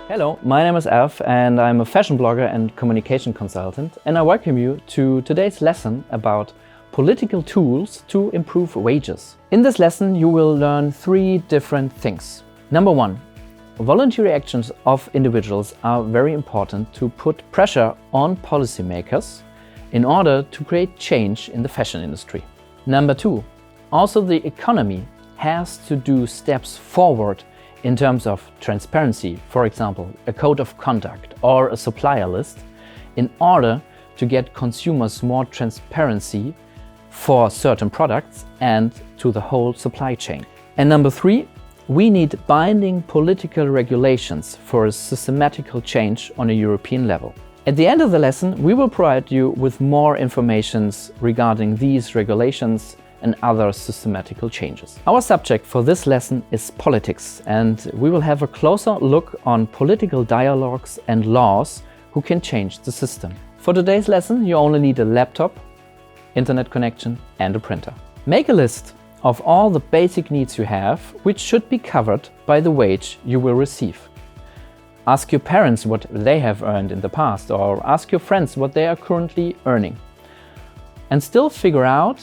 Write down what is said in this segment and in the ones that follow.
Hello, my name is Alf and I'm a fashion blogger and communication consultant, and I welcome you to today's lesson about political tools to improve wages. In this lesson you will learn 3 different things. Number 1, voluntary actions of individuals are very important to put pressure on policymakers in order to create change in the fashion industry. Number 2, also the economy has to do steps forward in terms of transparency, for example, a code of conduct or a supplier list, in order to get consumers more transparency for certain products and to the whole supply chain. And number 3, we need binding political regulations for a systematical change on a European level. At the end of the lesson, we will provide you with more information regarding these regulations and other systematical changes. Our subject for this lesson is politics, and we will have a closer look on political dialogues and laws who can change the system. For today's lesson, you only need a laptop, internet connection and a printer. Make a list of all the basic needs you have, which should be covered by the wage you will receive. Ask your parents what they have earned in the past, or ask your friends what they are currently earning. And still figure out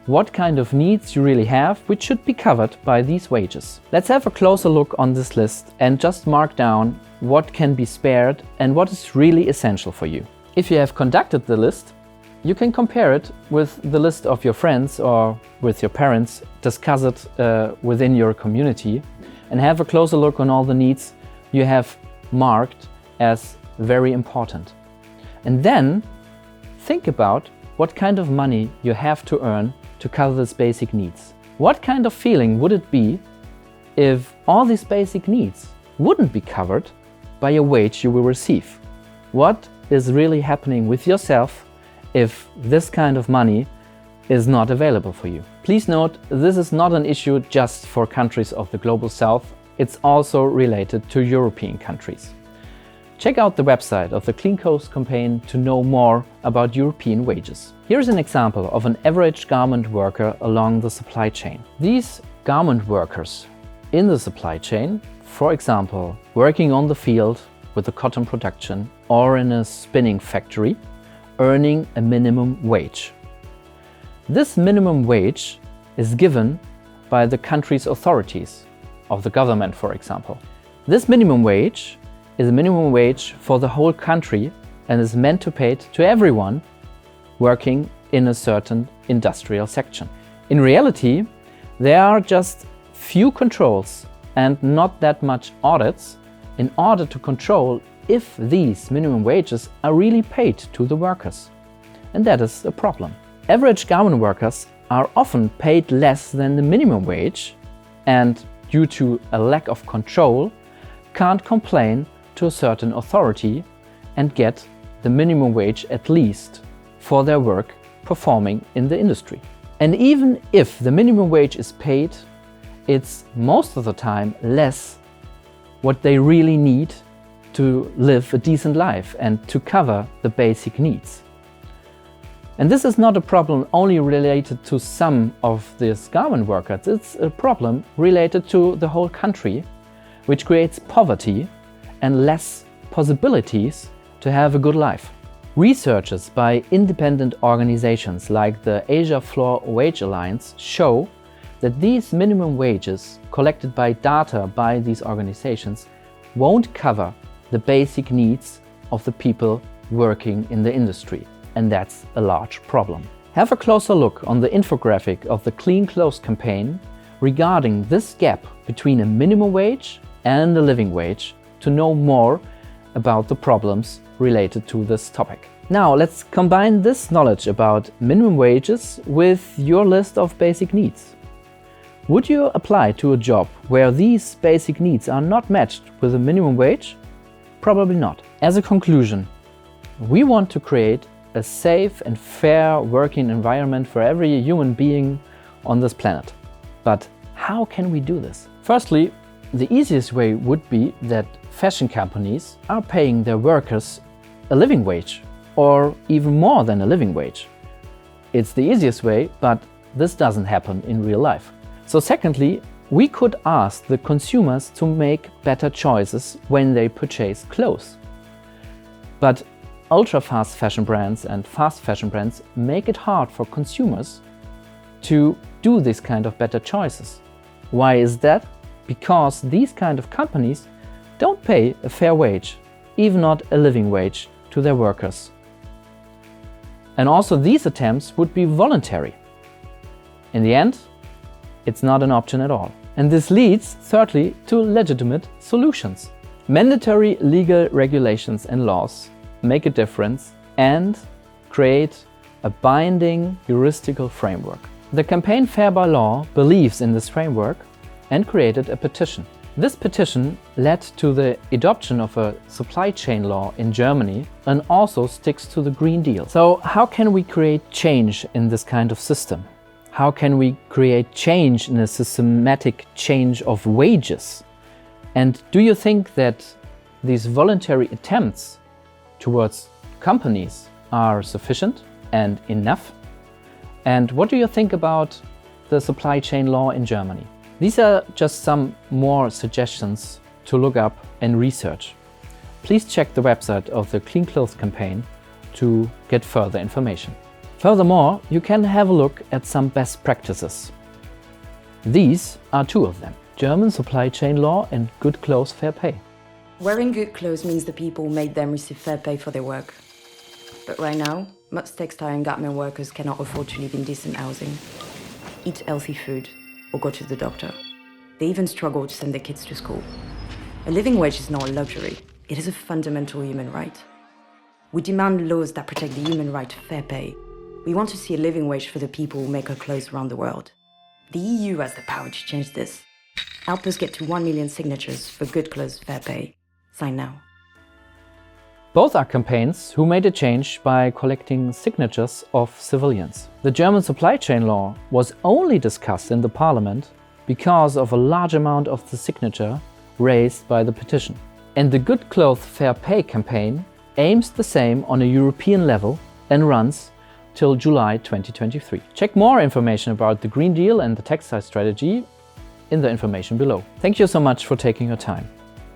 what kind of needs you really have, which should be covered by these wages. Let's have a closer look on this list and just mark down what can be spared and what is really essential for you. If you have conducted the list, you can compare it with the list of your friends or with your parents, discuss it within your community, and have a closer look on all the needs you have marked as very important. And then think about what kind of money you have to earn to cover these basic needs. What kind of feeling would it be if all these basic needs wouldn't be covered by a wage you will receive? What is really happening with yourself if this kind of money is not available for you? Please note, this is not an issue just for countries of the Global South, it's also related to European countries. Check out the website of the Clean Coast campaign to know more about European wages. Here's an example of an average garment worker along the supply chain. These garment workers in the supply chain, for example, working on the field with the cotton production or in a spinning factory, earning a minimum wage. This minimum wage is given by the country's authorities, of the government, for example. This minimum wage is a minimum wage for the whole country and is meant to pay to everyone working in a certain industrial section. In reality, there are just few controls and not that much audits in order to control if these minimum wages are really paid to the workers. And that is a problem. Average garment workers are often paid less than the minimum wage, and due to a lack of control, can't complain to a certain authority and get the minimum wage at least for their work performing in the industry. And even if the minimum wage is paid, it's most of the time less what they really need to live a decent life and to cover the basic needs. And this is not a problem only related to some of these garment workers, it's a problem related to the whole country, which creates poverty and less possibilities to have a good life. Researchers by independent organizations like the Asia Floor Wage Alliance show that these minimum wages collected by data by these organizations won't cover the basic needs of the people working in the industry, and that's a large problem. Have a closer look on the infographic of the Clean Clothes campaign regarding this gap between a minimum wage and a living wage to know more about the problems related to this topic. Now let's combine this knowledge about minimum wages with your list of basic needs. Would you apply to a job where these basic needs are not matched with a minimum wage? Probably not. As a conclusion, we want to create a safe and fair working environment for every human being on this planet. But how can we do this? Firstly, the easiest way would be that fashion companies are paying their workers a living wage, or even more than a living wage. It's the easiest way, but this doesn't happen in real life. So secondly, we could ask the consumers to make better choices when they purchase clothes. But ultra-fast fashion brands and fast fashion brands make it hard for consumers to do this kind of better choices. Why is that? Because these kind of companies don't pay a fair wage, even not a living wage, to their workers. And also these attempts would be voluntary. In the end, it's not an option at all. And this leads, thirdly, to legitimate solutions. Mandatory legal regulations and laws make a difference and create a binding juridical framework. The campaign Fair by Law believes in this framework and created a petition. This petition led to the adoption of a supply chain law in Germany and also sticks to the Green Deal. So how can we create change in this kind of system? How can we create change in a systematic change of wages? And do you think that these voluntary attempts towards companies are sufficient and enough? And what do you think about the supply chain law in Germany? These are just some more suggestions to look up and research. Please check the website of the Clean Clothes campaign to get further information. Furthermore, you can have a look at some best practices. These are two of them: German supply chain law and good clothes fair pay. Wearing good clothes means the people made them receive fair pay for their work. But right now, most textile and garment workers cannot afford to live in decent housing, eat healthy food, or go to the doctor. They even struggle to send their kids to school. A living wage is not a luxury, it is a fundamental human right. We demand laws that protect the human right to fair pay. We want to see a living wage for the people who make our clothes around the world. The EU has the power to change this. Help us get to 1 million signatures for good clothes fair pay. Sign now. Both are campaigns who made a change by collecting signatures of civilians. The German supply chain law was only discussed in the parliament because of a large amount of the signature raised by the petition. And the Good Clothes Fair Pay campaign aims the same on a European level and runs till July 2023. Check more information about the Green Deal and the textile strategy in the information below. Thank you so much for taking your time.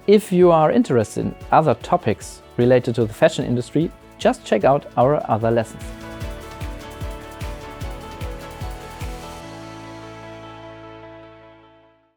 If you are interested in other topics related to the fashion industry, just check out our other lessons.